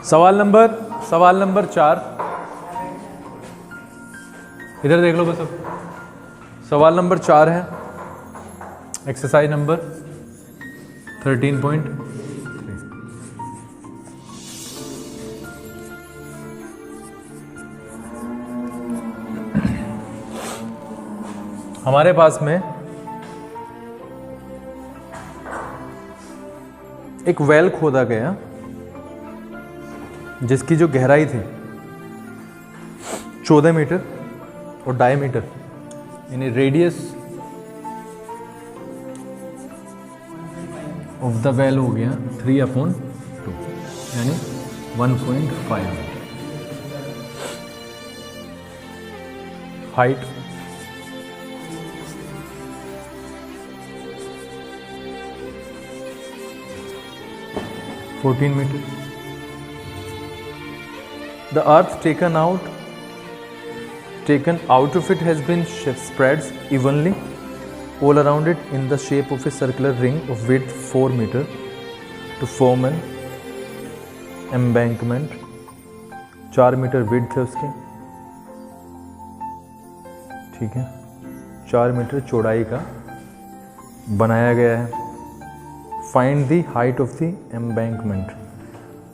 सवाल नंबर 4, इधर देख लो बस। अब सवाल नंबर 4 है, एक्सरसाइज नंबर 13.3। हमारे पास में एक वेल खोदा गया जिसकी जो गहराई थी 14 मीटर और डायमीटर यानी रेडियस ऑफ द वेल हो गया 3/2 यानी 1.5। Height 14 metre. The earth taken out of it has been spreads evenly all around it in the shape of a circular ring of width 4 meter to form an embankment। 4 metre width है उसकी, ठीक है, 4 metre चौड़ाई का बनाया गया है। Find the height of the embankment.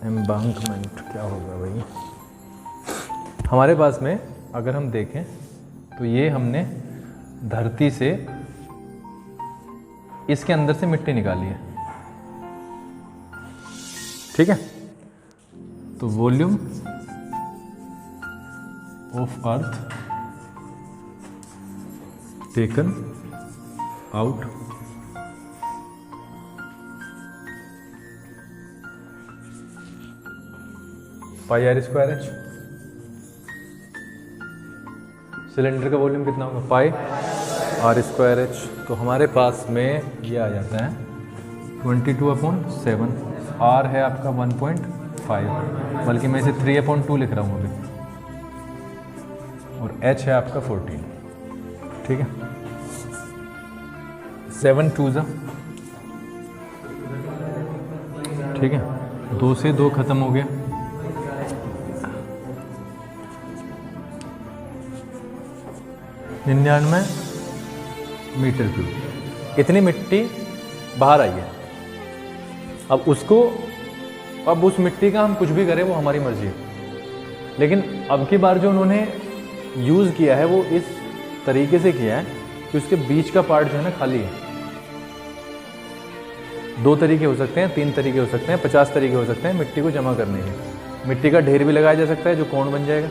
Embankment क्या होगा भाई? हमारे पास में अगर हम देखें तो ये हमने धरती से इसके अंदर से मिट्टी निकाली है, ठीक है। तो volume of earth taken out pi r square h। Cylinder का वॉल्यूम कितना होगा? पाई r स्क्वायर h। तो हमारे पास में ये आ जाता है 22/7। r है आपका 1.5, बल्कि मैं इसे 3/2 लिख रहा हूँ अभी, और h है आपका 14, ठीक है। 7 2 जा, ठीक है, 2 से 2 खत्म हो गया। 99 मीटर क्यूब इतनी मिट्टी बाहर आई है। अब उस मिट्टी का हम कुछ भी करें वो हमारी मर्जी है, लेकिन अब की बार जो उन्होंने यूज़ किया है वो इस तरीके से किया है कि उसके बीच का पार्ट जो है ना खाली है। 2 तरीके हो सकते हैं, 3 तरीके हो सकते हैं, 50 तरीके हो सकते हैं मिट्टी को जमा करने के। मिट्टी का ढेर भी लगाया जा सकता है जो कोण बन जाएगा।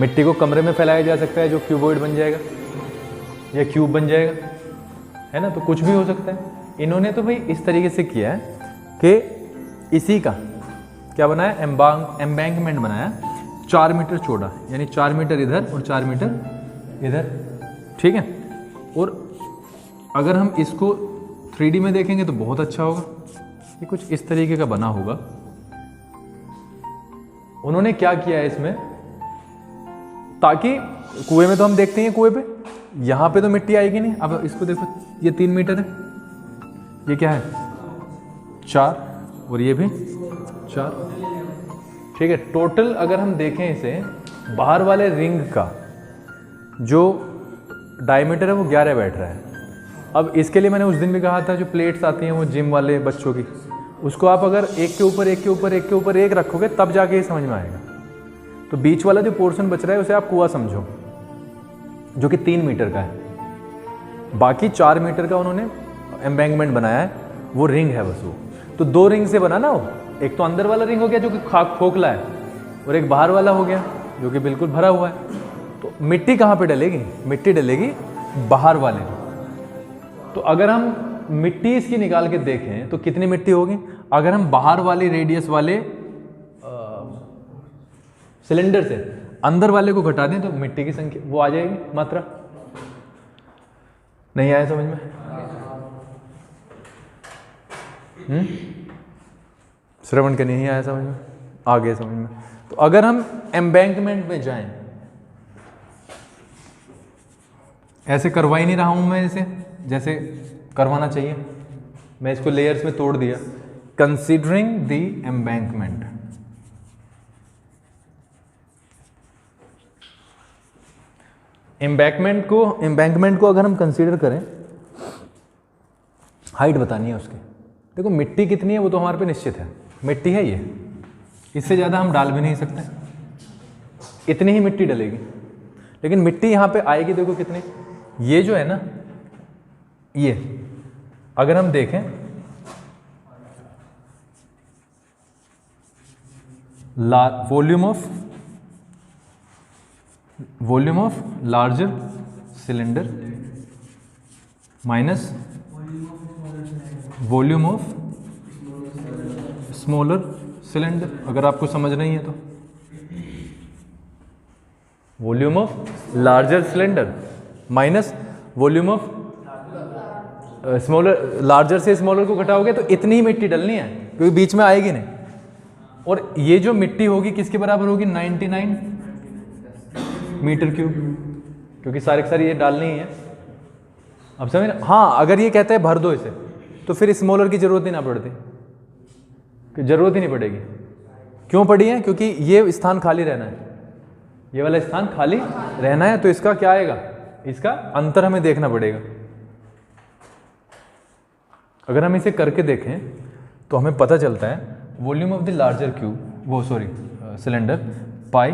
मिट्टी को कमरे में फैलाया जा सकता है जो क्यूबॉइड बन जाएगा या क्यूब बन जाएगा, है ना। तो कुछ भी हो सकता है। इन्होंने तो भाई इस तरीके से किया है कि इसी का क्या बनाया, एम्बैंकमेंट बनाया 4 मीटर चौड़ा, यानी 4 मीटर इधर और 4 मीटर इधर, ठीक है। और अगर हम इसको 3D में देखेंगे तो बहुत अच्छा होगा। ये कुछ इस तरीके का बना होगा। उन्होंने क्या किया है इसमें, ताकि कुएं में तो हम देखते हैं कुएं पे यहाँ पे तो मिट्टी आएगी नहीं। अब इसको देखो, ये 3 मीटर है, ये क्या है 4, और ये भी 4, ठीक है। टोटल अगर हम देखें इसे, बाहर वाले रिंग का जो डायमीटर है वो 11 बैठ रहा है। अब इसके लिए मैंने उस दिन भी कहा था जो प्लेट्स आती हैं वो जिम वाले बच्चों की, उसको आप अगर एक के ऊपर एक के ऊपर एक के ऊपर एक रखोगे तब जाके ये समझ में आएगा। तो बीच वाला जो पोर्शन बच रहा है उसे आप कुआं समझो, जो कि 3 मीटर का है। बाकी 4 मीटर का उन्होंने एम्बैंकमेंट बनाया है, वो रिंग है बस वो। तो 2 रिंग से बना ना वो, एक तो अंदर वाला रिंग हो गया जो कि खोखला है, और एक बाहर वाला हो गया जो कि बिल्कुल भरा हुआ है। तो मिट्टी कहाँ पे डलेगी? मिट्टी डलेगी बाहर वाले। तो अगर हम मिट्टी इसकी निकाल के देखें तो कितनी मिट्टी होगी? अगर हम बाहर वाली रेडियस वाले सिलेंडर से अंदर वाले को घटा दें तो मिट्टी की संख्या वो आ जाएगी, मात्रा। नहीं आया समझ में? श्रवण के नहीं आया समझ में? आ गया समझ में? तो अगर हम एम्बैंकमेंट में जाएं, ऐसे करवा ही नहीं रहा हूं मैं इसे जैसे करवाना चाहिए, मैं इसको लेयर्स में तोड़ दिया। कंसीडरिंग द एम्बैंकमेंट, एम्बैंकमेंट को अगर हम कंसीडर करें, हाइट बतानी है उसकी। देखो मिट्टी कितनी है वो तो हमारे पे निश्चित है, मिट्टी है ये, इससे ज़्यादा हम डाल भी नहीं सकते, इतनी ही मिट्टी डलेगी। लेकिन मिट्टी यहाँ पे आएगी देखो कितनी, ये जो है ना, ये अगर हम देखें volume of larger cylinder minus volume of smaller cylinder, अगर आपको समझ नहीं है तो volume of larger cylinder minus volume of smaller, larger से स्मॉलर को घटाओगे तो इतनी ही मिट्टी डलनी है क्योंकि बीच में आएगी नहीं। और ये जो मिट्टी होगी किसके बराबर होगी, 99 मीटर क्यूब, क्योंकि सारे के सारे ये डालनी ही है। अब समझ, हाँ अगर ये कहता है भर दो इसे तो फिर स्मॉलर की जरूरत ही ना पड़ती, जरूरत ही नहीं पड़ेगी। क्यों पड़ी है, क्योंकि ये स्थान खाली रहना है, ये वाला स्थान खाली रहना है, तो इसका क्या आएगा, इसका अंतर हमें देखना पड़ेगा। अगर हम इसे करके देखें तो हमें पता चलता है volume of the larger cube, वो sorry cylinder, pi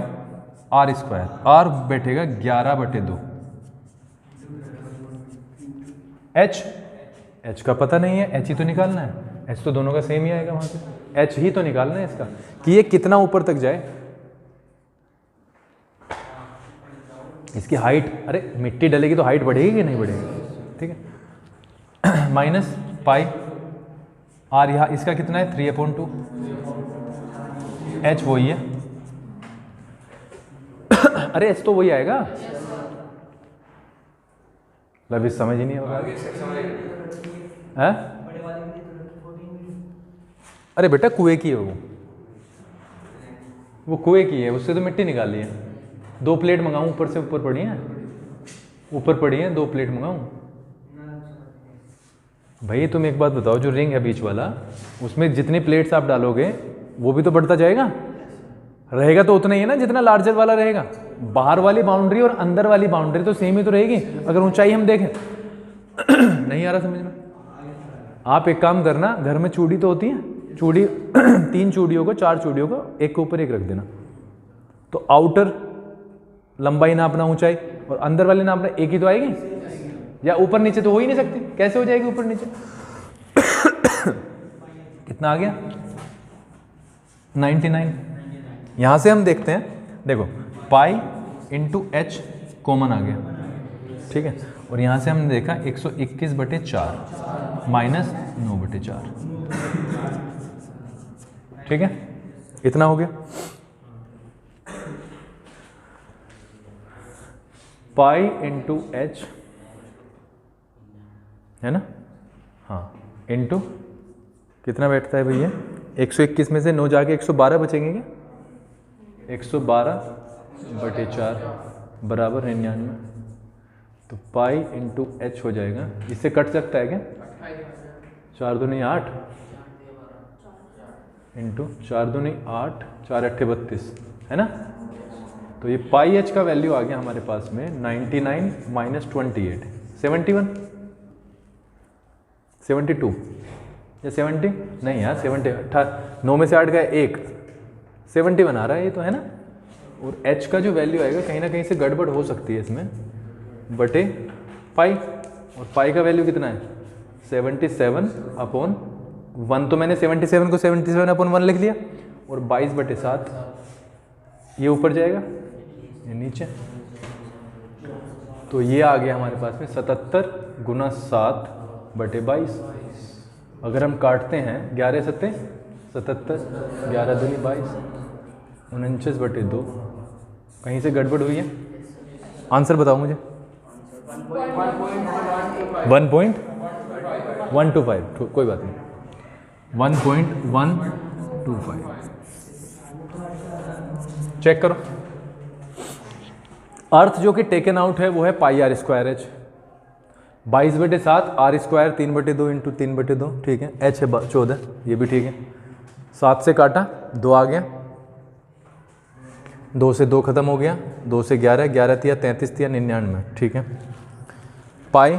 r square, r बैठेगा 11/2, एच का पता नहीं है, एच ही तो निकालना है, एच तो दोनों का सेम ही आएगा वहां से, एच ही तो निकालना है इसका कि ये कितना ऊपर तक जाए। इसकी हाइट, अरे मिट्टी डलेगी तो हाइट बढ़ेगी कि नहीं बढ़ेगी, ठीक है। माइनस पाई आर, यहाँ इसका कितना है 3/2, एच वही है, अरे एच तो वही आएगा, मतलब इस समझ ही नहीं होगा है? अरे बेटा कुएं की है वो कुएं की है, उससे तो मिट्टी निकाली है। 2 प्लेट मंगाऊं, ऊपर से ऊपर पड़ी है, ऊपर पड़ी है, 2 प्लेट मंगाऊं। भाई तुम एक बात बताओ, जो रिंग है बीच वाला, उसमें जितनी प्लेट्स आप डालोगे वो भी तो बढ़ता जाएगा, रहेगा तो उतना ही है ना जितना लार्जर वाला रहेगा। बाहर वाली बाउंड्री और अंदर वाली बाउंड्री तो सेम ही तो रहेगी। अगर ऊंचाई हम देखें नहीं आ रहा समझ में, आप एक काम करना, घर में चूड़ी तो होती है, चूड़ी 3 चूड़ियों को, 4 चूड़ियों को एक के ऊपर एक रख देना, तो आउटर लंबाई नापना, ऊंचाई, और अंदर वाली नापना, एक ही तो आएगी, या ऊपर नीचे तो हो ही नहीं सकती, कैसे हो जाएगी ऊपर नीचे? कितना आ गया 99। यहां से हम देखते हैं, देखो पाई इंटू एच कॉमन आ गया, ठीक है, और यहां से हमने देखा 121/4 माइनस 9/4, ठीक है, इतना हो गया। पाई इंटू एच है ना, हाँ, इंटू कितना बैठता है भैया, 121 में से 9 जाके 112 बचेंगे क्या, 112/4 बराबर 99, तो पाई इंटू एच हो जाएगा, इससे कट सकता है क्या, 4 दूनी 8 इंटू 4 दूनी 8, 4 8 32 है ना। तो ये पाई एच का वैल्यू आ गया हमारे पास में 99 माइनस 28, 71, 72 या 70 नहीं यार 70, 9 में से 8 गया 1, 71 आ रहा है ये तो, है ना। और h का जो वैल्यू आएगा कहीं ना कहीं से गड़बड़ हो सकती है इसमें, बटे पाई, और पाई का वैल्यू कितना है 77/1, तो मैंने 77 को 77/1 लिख लिया, और 22/7 ये ऊपर जाएगा, ये नीचे, तो ये आ गया हमारे पास में 77 गुना 7/22। अगर हम काटते हैं 11 7 77, 11 दूनी 22, 49/2, कहीं से गड़बड़ हुई है, आंसर बताओ मुझे। 1.125, कोई बात नहीं, 1.125 चेक करो। अर्थ जो कि टेकन आउट है वो है pi r square h, 22/7, r square 3/2 into 3/2, ठीक है, एच है 14, ये भी ठीक है, 7 से काटा 2 आ गया, 2 से 2 खत्म हो गया, 2 से 11, 11 तिया 33 तिया 99, ठीक है। पाई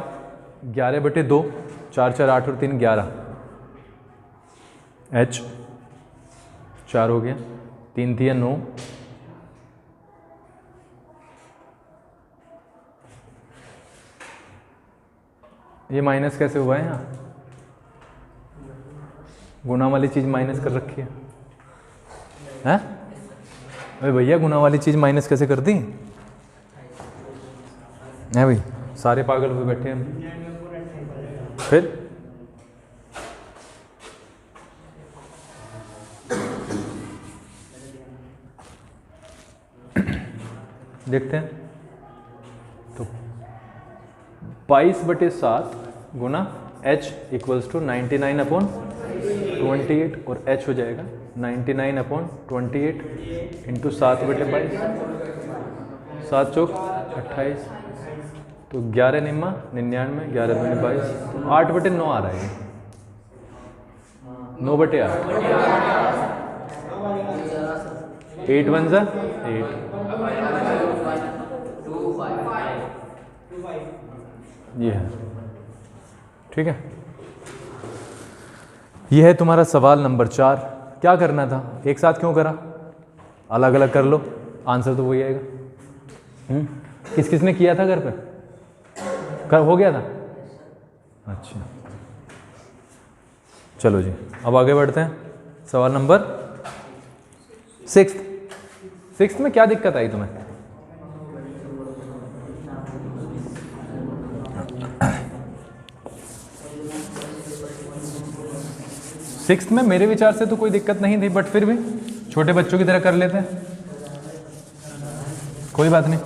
11/2, 4 4 8 और 3 11, h 4 हो गया, 3 तिया 9, ये माइनस कैसे हुआ है? यहाँ गुना वाली चीज़ माइनस कर रखी है, हैं? अरे भैया गुना वाली चीज़ माइनस कैसे कर दी है भाई? सारे पागल हुए बैठे हैं। फिर देखते हैं तो 22/7 गुना h इक्वल्स टू 99/28 और h हो जाएगा 99/28 इंटू 7/22, 7 चौक 28, तो 11 निम्मा 99, 11 दूनी 22, तो 8/9 आ रहा है, 9/8, 8 1 जा 8, ये है, ठीक है। ये है तुम्हारा सवाल नंबर 4। क्या करना था, एक साथ क्यों करा? अलग अलग कर लो, आंसर तो वही आएगा। किस किस ने किया था घर पे? हो गया था? अच्छा, चलो जी अब आगे बढ़ते हैं। सवाल नंबर 6 में क्या दिक्कत आई तुम्हें? सिक्स्थ में मेरे विचार से तो कोई दिक्कत नहीं थी, बट फिर भी छोटे बच्चों की तरह कर लेते हैं, कोई बात नहीं।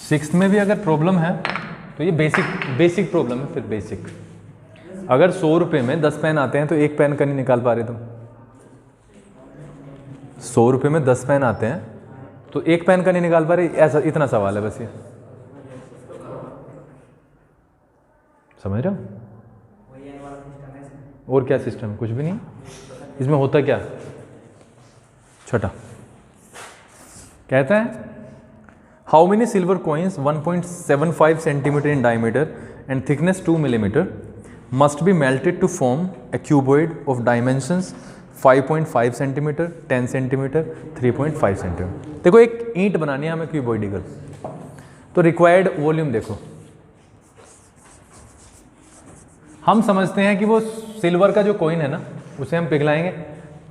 सिक्स्थ में भी अगर प्रॉब्लम है तो ये बेसिक प्रॉब्लम है। फिर बेसिक, अगर 100 रुपये में 10 पेन आते हैं तो एक पेन का नहीं निकाल पा रहे तुम। 100 रुपये में 10 पेन आते हैं तो एक पेन का नहीं निकाल पा रहे, ऐसा इतना सवाल है बस ये, समझ रहे हो? और क्या सिस्टम? कुछ भी नहीं। इसमें होता क्या? छठा कहता है how many silver coins 1.75 centimetre in diameter and thickness 2 millimetre must be melted to form a cuboid of dimensions 5.5 centimetre, 10 centimetre, 3.5 centimetre. देखो एक ईंट बनानी है हमें क्यूबॉइडिकल, तो रिक्वायर्ड वॉल्यूम देखो, हम समझते हैं कि वो सिल्वर का जो कॉइन है ना उसे हम पिघलाएंगे,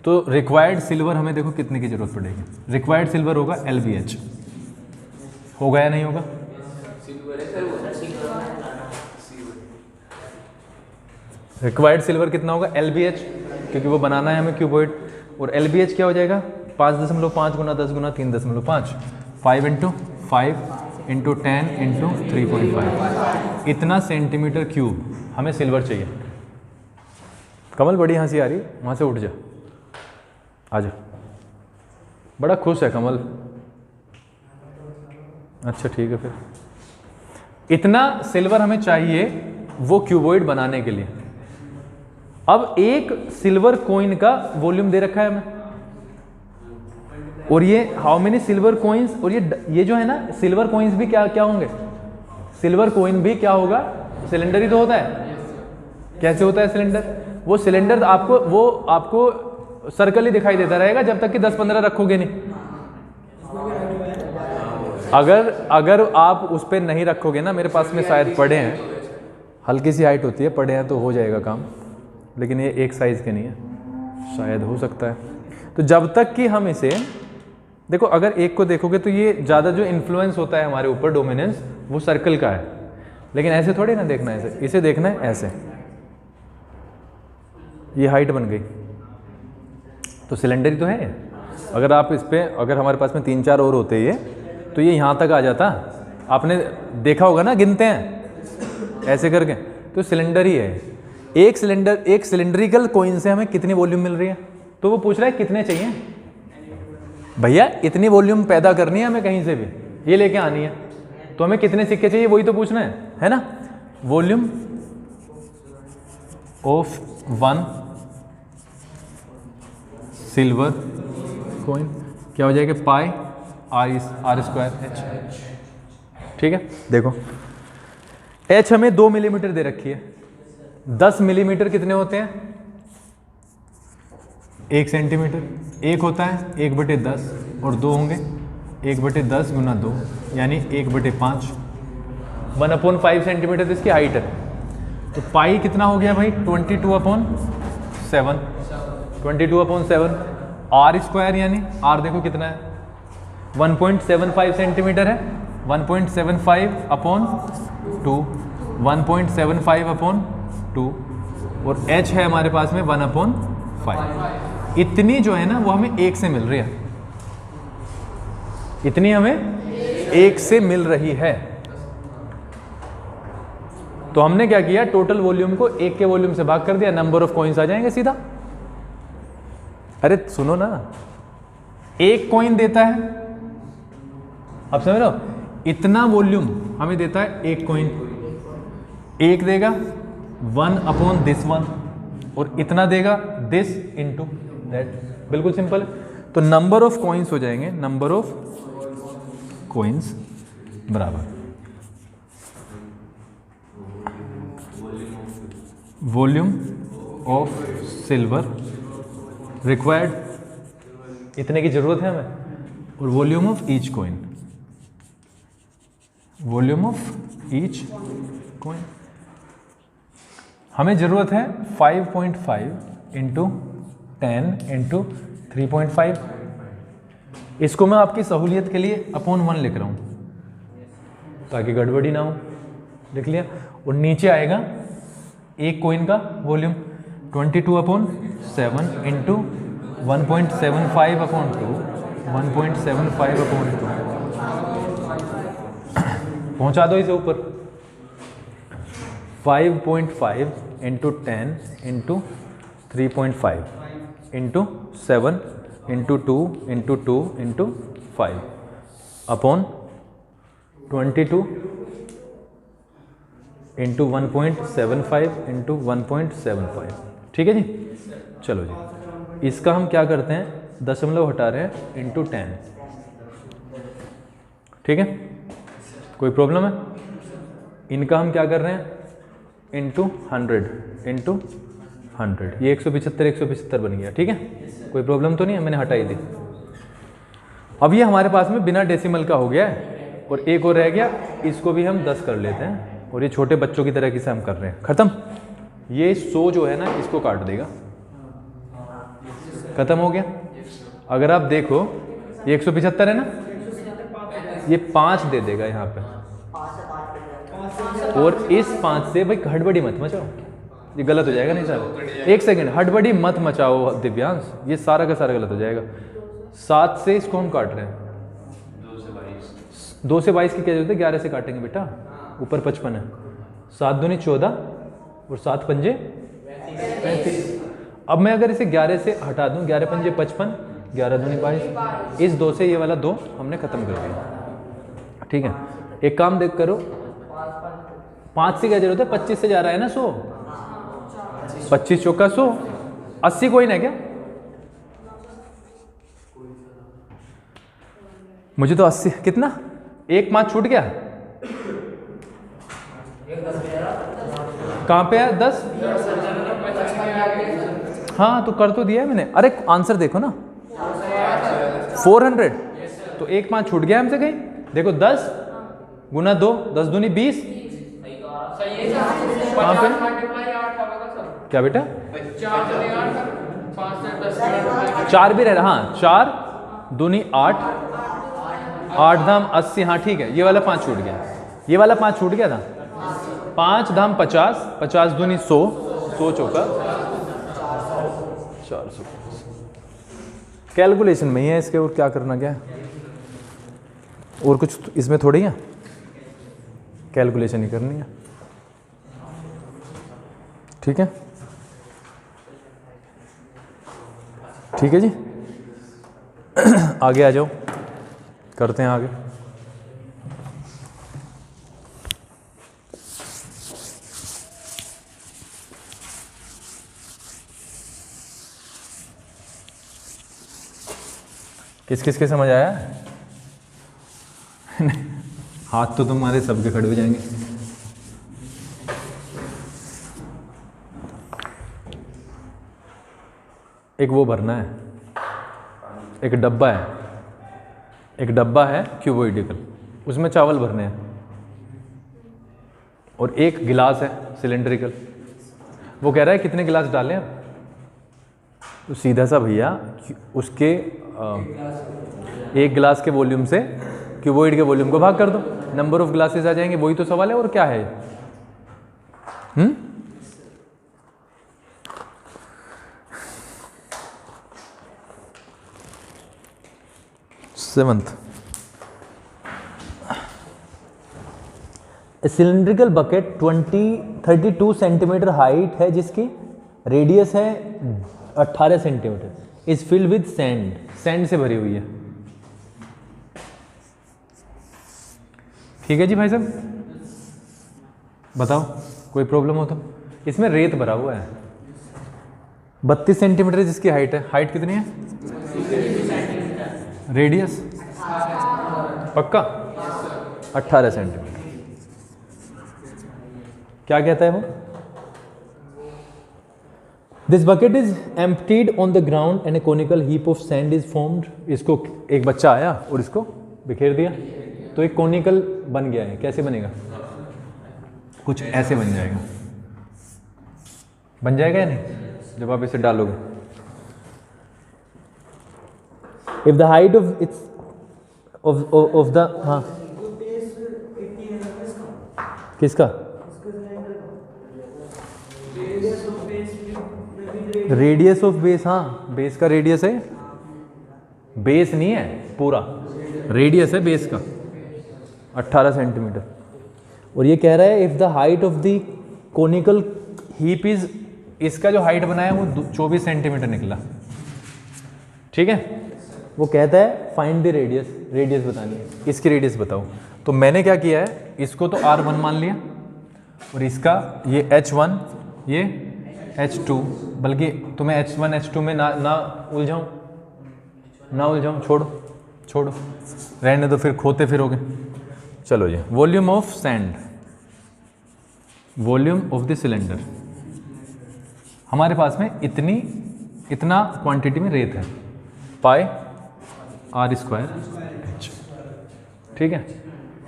तो रिक्वायर्ड सिल्वर हमें देखो कितने की जरूरत पड़ेगी। रिक्वायर्ड सिल्वर होगा LBH, होगा या नहीं होगा? रिक्वायर्ड सिल्वर कितना होगा? LBH, क्योंकि वो बनाना है हमें क्यूबॉइड। और LBH क्या हो जाएगा? 5.5 गुना 10 गुना 3.5, 5 इंटू 5 इंटू 10 इंटू 3.5, इतना सेंटीमीटर क्यूब हमें सिल्वर चाहिए। कमल बड़ी हंसी आ रही, वहाँ से उठ जा, आ जा, बड़ा खुश है कमल। अच्छा ठीक है, फिर इतना सिल्वर हमें चाहिए वो क्यूबॉइड बनाने के लिए। अब एक सिल्वर कॉइन का वॉल्यूम दे रखा है हमें, और ये हाउ मेनी सिल्वर कॉइन्स, और ये जो है ना सिल्वर कॉइन्स भी क्या क्या होंगे? सिल्वर कॉइन भी क्या होगा? सिलेंडर ही तो होता है। कैसे होता है सिलेंडर? वो सिलेंडर आपको सर्कल ही दिखाई देता रहेगा जब तक कि 10-15 रखोगे नहीं। अगर आप उस पर नहीं रखोगे ना, मेरे पास में शायद पड़े हैं, हल्की सी हाइट होती है, पड़े हैं तो हो जाएगा काम, लेकिन ये एक साइज के नहीं है, शायद हो सकता है। तो जब तक कि हम इसे देखो, अगर एक को देखोगे तो ये ज़्यादा जो इन्फ्लुएंस होता है हमारे ऊपर, डोमिनेंस, वो सर्कल का है। लेकिन ऐसे थोड़ी ना देखना है, इसे देखना है ऐसे। ये हाइट बन गई तो सिलेंडर ही तो है। अगर आप इस पर, अगर हमारे पास में 3-4 और होते ये, तो ये यहाँ तक आ जाता। आपने देखा होगा ना, गिनते हैं ऐसे करके, तो सिलेंडर ही है। एक सिलेंड्रिकल कॉइन से हमें कितनी वॉल्यूम मिल रही है? तो वो पूछ रहा है कितने चाहिए भैया, इतनी वॉल्यूम पैदा करनी है हमें कहीं से भी, ये लेके आनी है, तो हमें कितने सिक्के चाहिए वही तो पूछना है ना। वॉल्यूम ऑफ 1 सिल्वर कॉइन क्या हो जाएगा, पाई आर स्क्वायर एच। ठीक है, देखो एच हमें 2 मिलीमीटर दे रखी है, 10 मिलीमीटर कितने होते हैं, 1 सेंटीमीटर, एक होता है 1/10 और 2 होंगे 1/10 गुना 2 यानी 1/5, 1/5 सेंटीमीटर इसकी हाइट है। तो पाई कितना हो गया भाई 22/7, 22/7 आर स्क्वायर यानी आर देखो कितना है 1.75 सेंटीमीटर है, 1.75/2, 1.75/2 और h है हमारे पास में 1/5। इतनी जो है ना वो हमें 1 से मिल रही है, इतनी हमें 1 से मिल रही है। तो हमने क्या किया, टोटल वॉल्यूम को 1 के वॉल्यूम से भाग कर दिया, नंबर ऑफ कॉइन्स आ जाएंगे सीधा। अरे सुनो ना, 1 कॉइन देता है, अब समझ रहे हो, इतना वॉल्यूम हमें देता है 1 कॉइन, 1 देगा 1/this1 और इतना देगा दिस इनटू दैट, बिल्कुल सिंपल है। तो नंबर ऑफ कॉइन्स हो जाएंगे, नंबर ऑफ कॉइन्स बराबर वॉल्यूम ऑफ सिल्वर रिक्वायर्ड, इतने की जरूरत है हमें, और volume of each coin, volume of each coin हमें जरूरत है 5.5 इंटू 10 इंटू 3.5। इसको मैं आपकी सहूलियत के लिए /1 लिख रहा हूं ताकि गड़बड़ी ना हो, लिख लिया। और नीचे आएगा एक कॉइन का वॉल्यूम 22/7 इंटू 1.75/2, 1.75/2 पहुंचा दो इसे ऊपर, 5.5 into 10 into 3.5 into 7 into 2 into 2 into 5 upon 22 into 1.75 into 1.75। ठीक है जी, चलो जी, इसका हम क्या करते हैं, दशमलव हटा रहे हैं इंटू 10। ठीक है, कोई प्रॉब्लम है? इनका हम क्या कर रहे हैं इंटू 100 इंटू 100, ये 175 बन गया। ठीक है, कोई प्रॉब्लम तो नहीं है, मैंने हटाई दी। अब ये हमारे पास में बिना डेसिमल का हो गया है, और एक और रह गया, इसको भी हम 10 कर लेते हैं, और ये छोटे बच्चों की तरह से हम कर रहे हैं। खत्म, ये 100 जो है ना इसको काट देगा, खत्म हो गया। अगर आप देखो ये 175 है ना, ये 5 दे देगा यहाँ पे, और इस 5 से भाई हड़बड़ी मत मचाओ, ये गलत हो जाएगा। नहीं साहब, 1 सेकंड, हड़बड़ी मत मचाओ दिव्यांश, ये सारा का सारा गलत हो जाएगा। 7 से इसको हम काट रहे हैं, 2 से 22 की क्या जरूरत है, 11 से काटेंगे बेटा, ऊपर 55 है, 7 दूनी 14 और 7 पंजे 35। अब मैं अगर इसे 11 से हटा दूं, 11 पंजे 55, 11 दूनी 22, इस 2 से ये वाला 2 हमने खत्म कर दिया। ठीक है, एक काम देख करो, 5 से क्या जरूरत है, 25 से जा रहा है ना 100, 25 चौका 100, 80 कोइन है क्या? मुझे तो 80 कितना, 1 5 छूट गया, कहाँ पे है 10? हाँ तो कर तो दिया है मैंने। अरे आंसर देखो ना, 400, तो 1 5 छूट गया हमसे कहीं। देखो 10 गुना 2, 10 दूनी 20, कहाँ पे, क्या बेटा 4 भी रह रहा, हाँ 4 दूनी 8, 8 धाम 80, हाँ ठीक है, ये वाला 5 छूट गया, ये वाला 5 छूट गया था, 5 धाम 50, 50 दूनी 100, 100 चौका 400। कैलकुलेशन में ही है इसके, और क्या करना क्या है, और कुछ इसमें थोड़ी है, कैलकुलेशन ही करनी है। ठीक है, ठीक है जी, आगे आ जाओ, करते हैं आगे। किस किस के समझ आया? हाथ तो तुम्हारे सबके खड़े हो जाएंगे। एक वो भरना है, एक डब्बा है क्यूबोइडिकल, उसमें चावल भरने हैं, और एक गिलास है सिलेंड्रिकल। वो कह रहा है कितने गिलास डालें अब? तो सीधा सा भैया उसके एक गिलास के वॉल्यूम से क्यूबोइड के वॉल्यूम को भाग कर दो, नंबर ऑफ ग्लासेस आ जाएंगे। वही तो सवाल है, और क्या है? 7th, cylindrical bucket 32 centimetre height है, जिसकी रेडियस है 18 centimetre, is filled with sand से भरी हुई है। ठीक है जी भाई साहब, बताओ कोई प्रॉब्लम हो तो? इसमें रेत भरा हुआ है, 32 सेंटीमीटर जिसकी हाइट है। हाइट कितनी है? रेडियस पक्का 18 सेंटीमीटर। क्या कहता है वो? This bucket is emptied on the ground and A conical heap of sand is formed. इसको एक बच्चा आया और इसको बिखेर दिया, तो एक कोनिकल बन गया है। कैसे बनेगा? कुछ ऐसे बन जाएगा। बन जाएगा या नहीं जब आप इसे डालोगे? If the height of its of the, हाँ किसका? रेडियस ऑफ बेस, हाँ बेस का रेडियस है, बेस नहीं है पूरा, रेडियस है बेस का 18 सेंटीमीटर। और ये कह रहा है if the height of the conical heap is, इसका जो हाइट बनाया वो 24 सेंटीमीटर निकला। ठीक है, वो कहता है फाइंड द रेडियस, रेडियस बतानी है। इसकी रेडियस बताओ। तो मैंने क्या किया है, इसको तो R1 मान लिया, और इसका ये H1, ये H2, बल्कि तुम्हें H1 H2 में ना उलझाऊं, छोड़ो रहने दो, फिर खोते फिरोगे। चलो जी, volume of sand, volume of the cylinder. हमारे पास में इतना क्वांटिटी में रेत है, पाई R² H। ठीक है,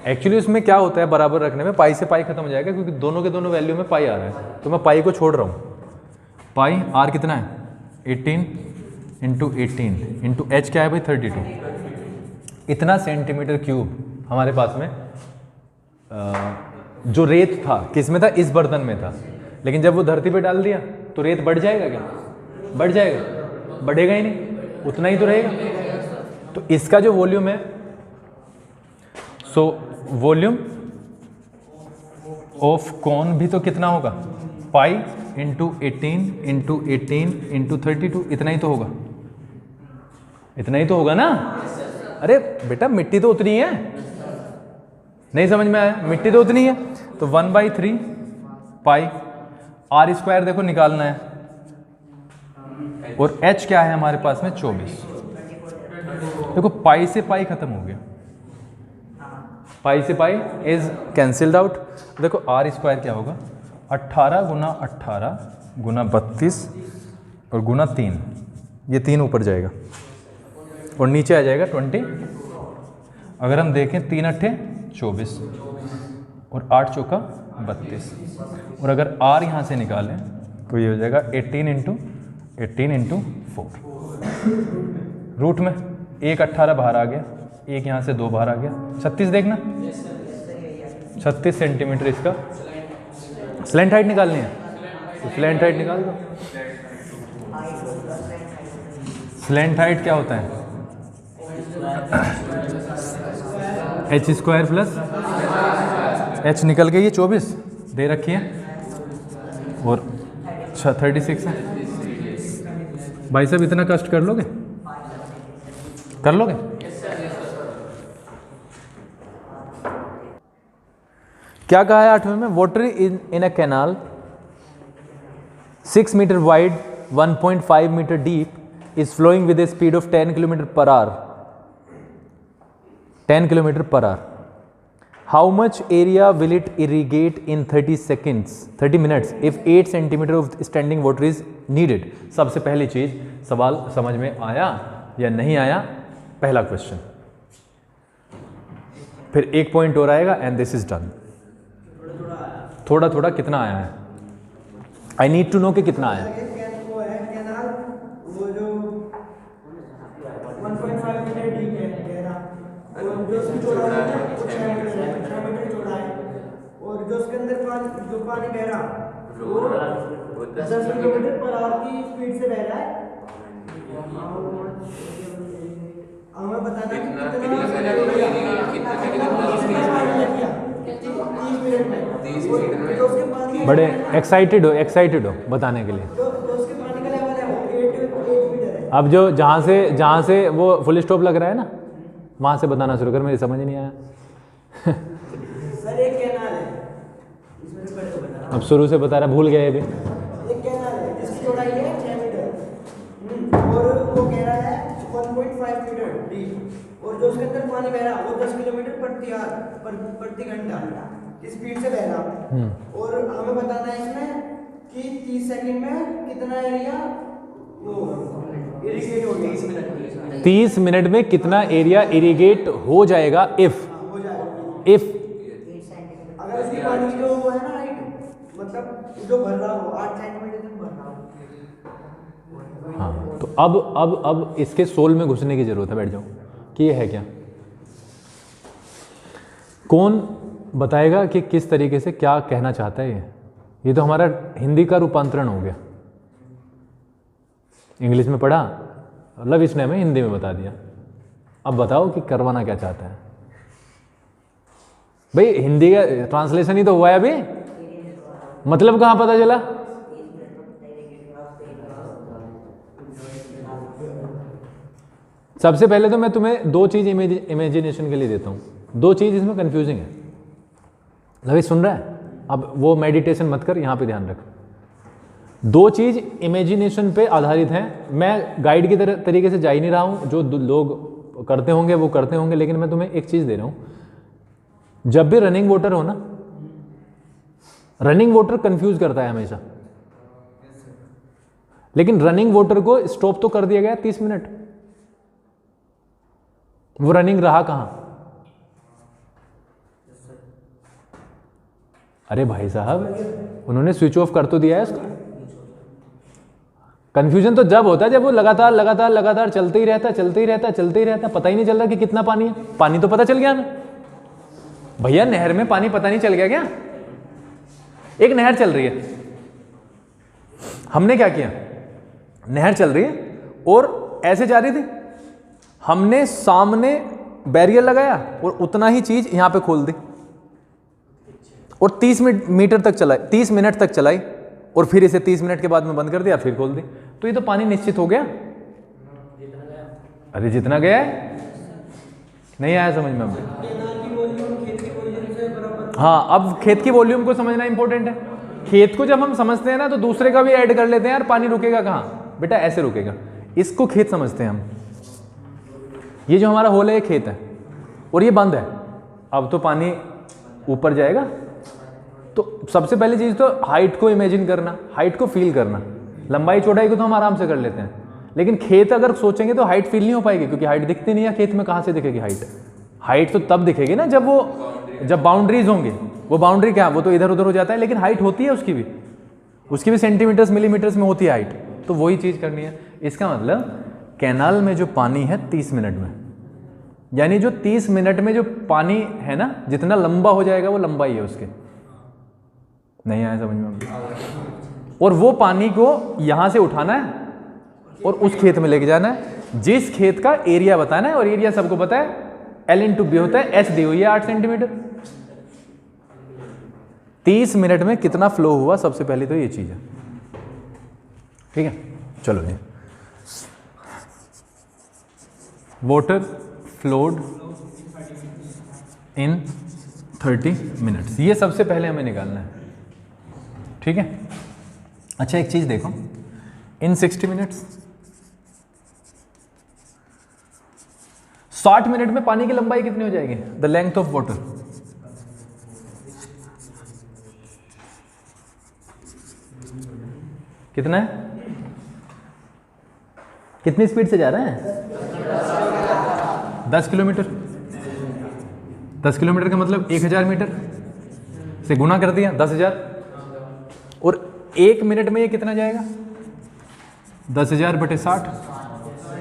एक्चुअली उसमें क्या होता है, बराबर रखने में पाई से पाई खत्म हो जाएगा, क्योंकि दोनों के दोनों वैल्यू में पाई आ रहा है, तो मैं पाई को छोड़ रहा हूँ। पाई R कितना है? 18 इंटू 18 इंटू H क्या है भाई? 32। इतना सेंटीमीटर क्यूब हमारे पास में जो रेत था, किस में था? इस बर्तन में था। लेकिन जब वो धरती पे डाल दिया तो रेत बढ़ जाएगा क्या? बढ़ जाएगा? बढ़ेगा ही नहीं, उतना ही तो रहेगा। तो इसका जो वॉल्यूम है, सो वॉल्यूम ऑफ कॉन भी तो कितना होगा? पाई इंटू 18 इंटू 18 इंटू 32, इतना ही तो होगा, इतना ही तो होगा ना? अरे बेटा मिट्टी तो उतनी है, नहीं समझ में आया? मिट्टी तो उतनी है, तो 1/3 पाई। R² देखो निकालना है, और H क्या है हमारे पास में? 24। देखो पाई से पाई खत्म हो गया, पाई से पाई इज कैंसिल्ड आउट। देखो R² क्या होगा? 18 गुना 18 गुना 32 और गुना 3, ये 3 ऊपर जाएगा और नीचे आ जाएगा 20। अगर हम देखें 3 अट्ठे 24 और 8 चौका 32, और अगर R यहाँ से निकालें तो ये हो जाएगा 18 इंटू 4। रूट में 1 18 बाहर आ गया, एक यहाँ से 2 बाहर आ गया, 36 देखना, 36 सेंटीमीटर इसका स्लैंट हाइट निकालनी है, तो स्लैंट हाइट निकाल दो। स्लैंट हाइट क्या होता है? H² प्लस H निकल गई, ये 24 दे रखी है, और 36 है। भाई साहब इतना कष्ट कर लोगे? कर लोगे? क्या कहा है 8वें में? Water in a canal 6 metre wide 1.5 metre deep is flowing with a speed of 10 km per hour 10 kilometre per hour. How much area will it irrigate in 30 minutes if 8 centimetre of standing water is needed. सबसे पहली चीज, सवाल समझ में आया या नहीं आया, पहला क्वेश्चन. फिर एक पॉइंट और आएगा एंड दिस इज डन. थोड़ा थोड़ा कितना आया है, आई नीड टू नो कि कितना आया. और जो उसके अंदर जो पानी बह रहा वो 10 किलोमीटर पर आवर की स्पीड से बह रहा है. हमें बताना बड़े एक्साइटेड हो बताने के लिए. अब जो जहाँ से वो फुल स्टॉप लग रहा है ना, वहाँ से बताना शुरू कर, मेरी समझ नहीं आया. सर एक कैनाल है, इसमें से पहले तो बता. अब शुरू से बता रहा, भूल गया ये भी. एक कैनाल है जिसकी चौड़ाई है 6 मीटर और वो गहरा है 1.5 मीटर डीप. और जो उसके अंदर पानी बह रहा वो 10 किलोमीटर प्रति घंटा की स्पीड से बह रहा. और हमें बताना है इसमें कि 30 सेकंड में कितना एरिया वो इरिगेट हो गया. 30 मिनट में कितना एरिया इरीगेट हो जाएगा इफ अगर उसकी पानी की जो वो है ना हाइट, मतलब जो भर रहा हो 8 सेंटीमीटर तक भर रहा हो. हाँ, तो अब इसके सोल में घुसने की जरूरत है. बैठ जाओ कि ये है क्या. कौन बताएगा कि किस तरीके से क्या कहना चाहता है ये तो हमारा हिंदी का रूपांतरण हो गया. इंग्लिश में पढ़ा, मतलब इसने हमें हिंदी में बता दिया. अब बताओ कि करवाना क्या चाहता है. भाई हिंदी का ट्रांसलेशन ही तो हुआ है अभी, मतलब कहाँ पता चला. सबसे पहले तो मैं तुम्हें दो चीज इमेजिनेशन के लिए देता हूँ. दो चीज इसमें कंफ्यूजिंग है. लवी सुन रहा है? अब वो मेडिटेशन मत कर, यहाँ पे ध्यान रख. दो चीज इमेजिनेशन पे आधारित हैं. मैं गाइड की तरीके से जा ही नहीं रहा हूँ, जो लोग करते होंगे वो करते होंगे, लेकिन मैं तुम्हें एक चीज दे रहा हूँ. जब भी रनिंग वाटर हो ना, रनिंग वाटर कंफ्यूज करता है हमेशा. लेकिन रनिंग वाटर को स्टॉप तो कर दिया गया 30 मिनट. वो रनिंग रहा कहां? अरे भाई साहब, उन्होंने स्विच ऑफ कर तो दिया है इसको. कंफ्यूजन तो जब होता है जब वो लगातार चलते ही रहता, पता ही नहीं चल रहा कि कितना पानी है. पानी तो पता चल गया हमें. भैया नहर में पानी पता नहीं चल गया क्या? एक नहर चल रही है, हमने क्या किया, नहर चल रही है और ऐसे जा रही थी, हमने सामने बैरियर लगाया और उतना ही चीज यहां पे खोल दी और 30 मिनट तक चलाई और फिर इसे 30 मिनट के बाद में बंद कर दिया, फिर खोल दी. तो ये तो पानी निश्चित हो गया. अरे जितना गया है, नहीं आया समझ में? हाँ, अब खेत की वॉल्यूम को समझना इंपॉर्टेंट है. खेत को जब हम समझते हैं ना तो दूसरे का भी ऐड कर लेते हैं. यार पानी रुकेगा कहाँ बेटा? ऐसे रुकेगा. इसको खेत समझते हैं हम. ये जो हमारा होल है ये खेत है और ये बंद है. अब तो पानी ऊपर जाएगा. तो सबसे पहली चीज तो हाइट को इमेजिन करना, हाइट को फील करना. लंबाई चौड़ाई को तो हम आराम से कर लेते हैं, लेकिन खेत अगर सोचेंगे तो हाइट फील नहीं हो पाएगी, क्योंकि हाइट दिखती नहीं है. खेत में कहाँ से दिखेगी हाइट तो तब दिखेगी ना जब बाउंड्रीज होंगे. वो बाउंड्री क्या, वो तो इधर उधर हो जाता है, लेकिन हाइट होती है उसकी भी सेंटीमीटर्स मिलीमीटर्स में होती है हाइट. तो वही चीज करनी है. इसका मतलब कैनाल में जो पानी है 30 मिनट में, यानी जो 30 मिनट में जो पानी है ना, जितना लंबा हो जाएगा वो लंबाई है उसके. नहीं आया समझ में? और वो पानी को यहां से उठाना है और उस खेत में लेके जाना है, जिस खेत का एरिया बताना है. और एरिया सबको पता है, L/B होता है, H दी हुई है 8 सेंटीमीटर. 30 मिनट में कितना फ्लो हुआ, सबसे पहले तो ये चीज है. ठीक है, चलो जी. वाटर फ्लोड इन 30 मिनट्स, ये सबसे पहले हमें निकालना है. ठीक है. अच्छा एक चीज देखो, इन 60 मिनट्स 60 मिनट में पानी की लंबाई कितनी हो जाएगी? The length of water. कितना है? कितनी स्पीड से जा रहे हैं? 10 किलोमीटर। 10 किलोमीटर का मतलब 1000 मीटर से गुना कर दिया 10,000, और 1 मिनट में ये कितना जाएगा? 10,000 बटे 60,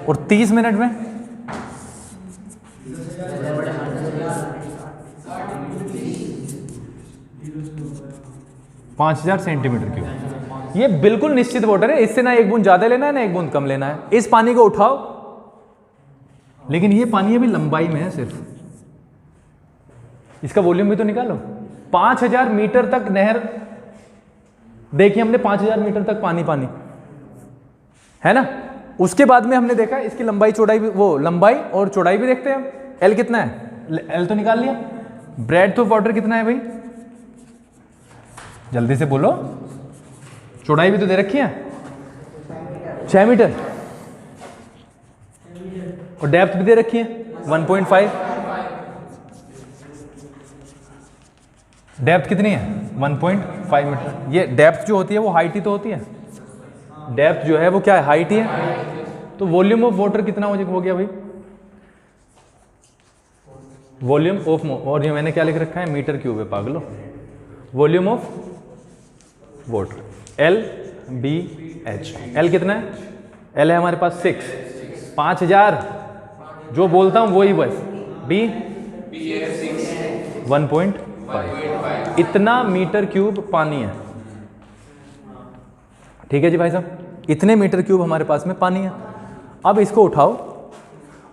और 30 मिनट में 5000 सेंटीमीटर क्यूब। ये बिल्कुल निश्चित वाटर है, इससे ना एक बूंद ज्यादा लेना है ना एक बूंद कम लेना है। इस पानी को उठाओ, लेकिन ये पानी अभी लंबाई में है सिर्फ, इसका वॉल्यूम भी तो निकालो। 5000 मीटर तक नहर, देखिए हमने 5000 मीटर तक पानी पानी है ना। उसके बाद में हमने देखा इसकी लंबाई चौड़ाई भी, वो लंबाई और चौड़ाई भी देखते हैं। एल कितना है? एल तो निकाल लिया। ब्रेड्थ ऑफ वाटर कितना है भाई? जल्दी से बोलो। चौड़ाई भी तो दे रखी है 6 मीटर, और डेप्थ भी दे रखी है 1.5। डेप्थ कितनी है? 1.5 मीटर। ये डेप्थ जो होती है वो हाइट ही तो होती है। डेप्थ जो है वो क्या है? हाइट ही है। तो वॉल्यूम ऑफ वाटर कितना हो गया भाई? वॉल्यूम ऑफ, और ये मैंने क्या लिख रखा है? मीटर क्यूब है पागलो। Volume of water l b h. L कितना है? एल है हमारे पास 6, 5000 जो बोलता हूं वही बस। बी 1.5, इतना मीटर क्यूब पानी है। ठीक है जी भाई साहब, इतने मीटर क्यूब हमारे पास में पानी है। अब इसको उठाओ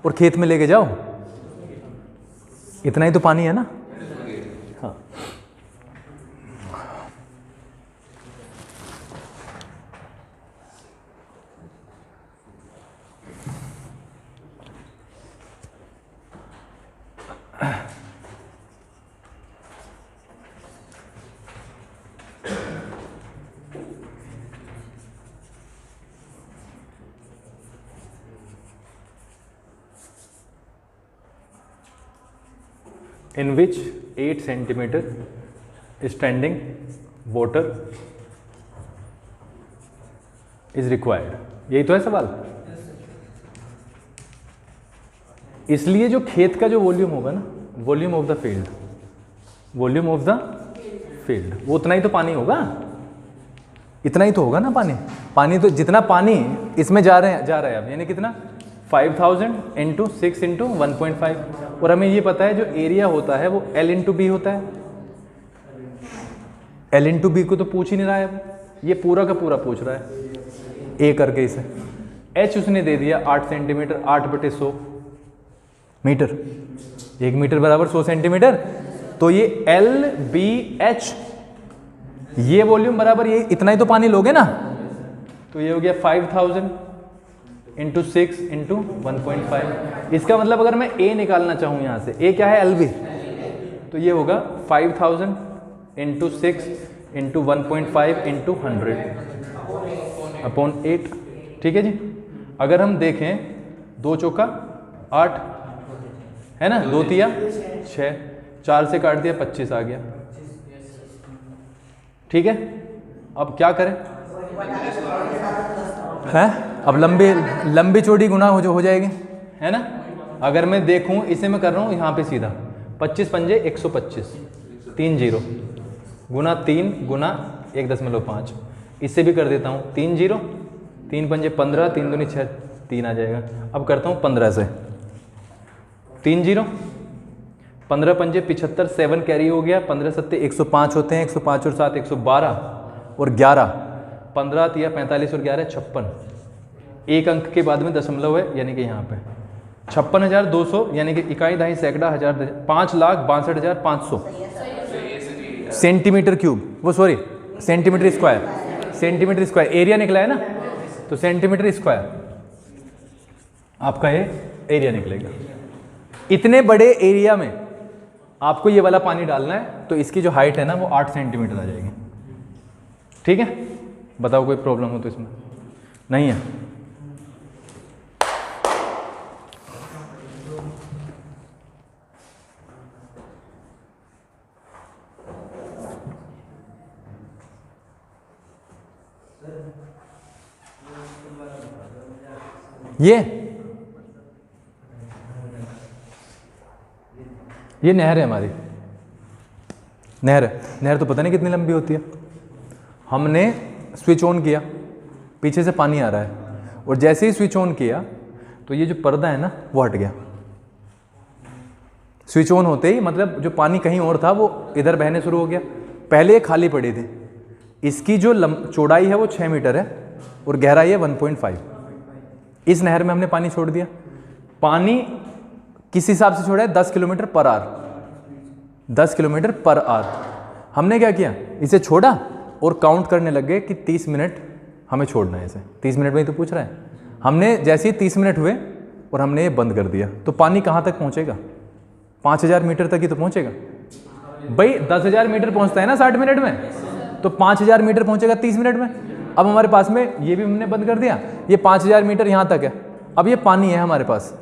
और खेत में लेके जाओ, इतना ही तो पानी है ना। हाँ, in which 8 centimeter standing water is required। यही तो है सवाल। इसलिए जो खेत का जो वॉल्यूम होगा ना, volume of the field, volume of the field, वो उतना ही तो पानी होगा, इतना ही तो होगा ना पानी। पानी तो जितना पानी इसमें जा रहा है अब, यानी कितना? 5000 इंटू 6 इंटू 1.5। और हमें ये पता है जो एरिया होता है वो L इंटू बी होता है। L इंटू बी को तो पूछ ही नहीं रहा है अब, ये पूरा का पूरा पूछ रहा है ए करके इसे। H उसने दे दिया 8 सेंटीमीटर, 8 बटे 100 मीटर, 1 मीटर बराबर 100 सेंटीमीटर। तो ये L B H, ये वॉल्यूम बराबर ये इतना ही तो पानी लोगे ना। तो ये हो गया 5000 इंटू 6 इंटू 1.5। इसका मतलब अगर मैं ए निकालना चाहूँ यहाँ से, ए क्या है? L B. तो ये होगा 5000 इंटू 6 इंटू 1.5 इंटू 100 अपॉन 8। ठीक है जी। अगर हम देखें 2 चौका 8 है ना, 2 तिया 6, 4 से काट दिया 25 आ गया। ठीक है, अब क्या करें? है अब लंबी चौड़ी गुना हो जाएगी, है ना। अगर मैं देखूं, इसे मैं कर रहा हूं यहाँ पे सीधा 25 पंजे 125, 3 0 गुना 3 गुना 1.5। इससे भी कर देता हूँ 3 0, 3 पंजे 15, 3 दूनी 6, 3 आ जाएगा। अब करता हूँ 15 से, 3 0, 15 पंजे 75, 7 कैरी हो गया, 15 सत्ते 105 होते हैं, 105 और 7 112 और 11, 15 तिया 45 और 11 56। एक अंक के बाद में दशमलव है, यानी कि यहाँ पे 56,200, यानी कि इकाई दहाई सैकड़ा हजार 5,62,500 सेंटीमीटर क्यूब, वो sorry centimetre square, centimetre square area निकला है ना, तो सेंटीमीटर स्क्वायर आपका ये एरिया निकलेगा। इतने बड़े एरिया में आपको ये वाला पानी डालना है, तो इसकी जो हाइट है ना वो 8 सेंटीमीटर आ जाएगी। ठीक है, बताओ कोई प्रॉब्लम हो तो इसमें? नहीं है। ये नहर है हमारी, नहर है। नहर तो पता नहीं कितनी लंबी होती है। हमने स्विच ऑन किया, पीछे से पानी आ रहा है, और जैसे ही स्विच ऑन किया तो ये जो पर्दा है ना वो हट गया। स्विच ऑन होते ही मतलब जो पानी कहीं और था वो इधर बहने शुरू हो गया। पहले ये खाली पड़ी थी। इसकी जो चौड़ाई है वो 6 मीटर है और गहराई है 1.5। इस नहर में हमने पानी छोड़ दिया। पानी किस हिसाब से छोड़ा है? 10 kilometre per hour. 10 kilometre per hour. हमने क्या किया, इसे छोड़ा और काउंट करने लग गए कि 30 मिनट हमें छोड़ना है इसे। 30 मिनट में ही तो पूछ रहा है। हमने जैसे ही 30 मिनट हुए और हमने ये बंद कर दिया, तो पानी कहाँ तक पहुँचेगा? 5000 मीटर तक ही तो पहुँचेगा भाई। 10,000 मीटर पहुँचता है ना 60 मिनट में, तो 5000 मीटर पहुँचेगा 30 मिनट में। अब हमारे पास में ये भी हमने बंद कर दिया, ये 5000 मीटर यहाँ तक है। अब ये पानी है हमारे पास।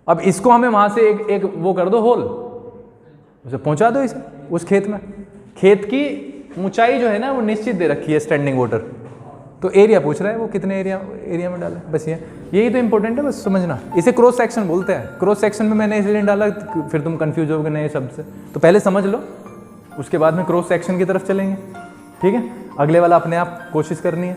अब इसको हमें वहाँ से एक वो कर दो होल, उसे पहुँचा दो इसे उस खेत में। खेत की ऊंचाई जो है ना वो निश्चित दे रखी है स्टैंडिंग वाटर। तो एरिया पूछ रहा है वो कितने एरिया में डाला है, बस यही तो इंपॉर्टेंट है, बस समझना। इसे क्रॉस सेक्शन बोलते हैं। क्रॉस सेक्शन में मैंने इसलिए डाला फिर तुम कंफ्यूज होगे नए शब्द से, तो पहले समझ लो, उसके बाद में क्रॉस सेक्शन की तरफ चलेंगे। ठीक है, अगले वाला अपने आप कोशिश करनी है।